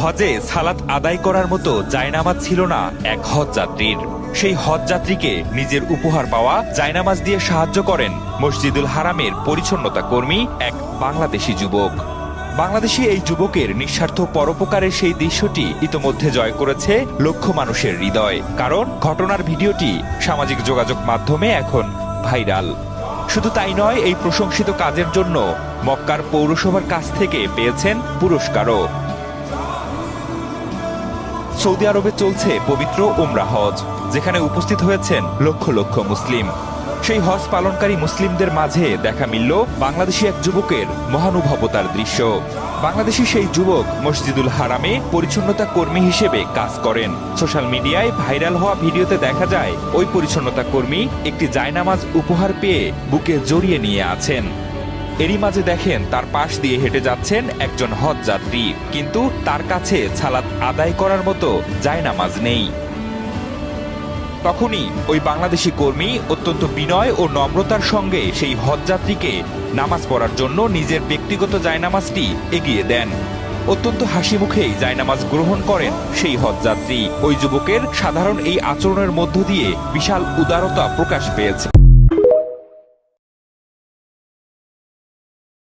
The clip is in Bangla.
হজে সালাত আদায় করার মতো জায়নামাজ ছিল না এক হজ যাত্রীর। সেই হজ যাত্রীকে নিজের উপহার পাওয়া জায়নামাজ দিয়ে সাহায্য করেন মসজিদুল হারামের পরিচ্ছন্নতা কর্মী এক বাংলাদেশি যুবক। বাংলাদেশি এই যুবকের নিঃস্বার্থ পরোপকারের সেই দৃশ্যটি ইতোমধ্যে জয় করেছে লক্ষ মানুষের হৃদয়, কারণ ঘটনার ভিডিওটি সামাজিক যোগাযোগ মাধ্যমে এখন ভাইরাল। শুধু তাই নয়, এই প্রশংসিত কাজের জন্য মক্কার পৌরসভার কাছ থেকে পেয়েছেন পুরস্কারও। সৌদি আরবে চলছে পবিত্র উমরা হজ, যেখানে উপস্থিত হয়েছেন লক্ষ লক্ষ মুসলিম। সেই হজ পালনকারী মুসলিমদের মাঝে দেখা মিলল বাংলাদেশি এক যুবকের মহানুভবতার দৃশ্য। বাংলাদেশি সেই যুবক মসজিদুল হারামে পরিচ্ছন্নতা কর্মী হিসেবে কাজ করেন। সোশ্যাল মিডিয়ায় ভাইরাল হওয়া ভিডিওতে দেখা যায় ওই পরিচ্ছন্নতা কর্মী একটি জায়নামাজ উপহার পেয়ে বুকে জড়িয়ে নিয়ে আছেন। এরই মাঝে দেখেন তার পাশ দিয়ে হেঁটে যাচ্ছেন একজন হজ যাত্রী, কিন্তু তার কাছে সালাত আদায় করার মতো জায়নামাজ নেই। তখনই ওই বাংলাদেশি কর্মী অত্যন্ত বিনয় ও নম্রতার সঙ্গে সেই হজ যাত্রীকে নামাজ পড়ার জন্য নিজের ব্যক্তিগত জায়নামাজটি এগিয়ে দেন। অত্যন্ত হাসি মুখেই জায়নামাজ গ্রহণ করেন সেই হজ যাত্রী। ওই যুবকের সাধারণ এই আচরণের মধ্য দিয়ে বিশাল উদারতা প্রকাশ পেয়েছে।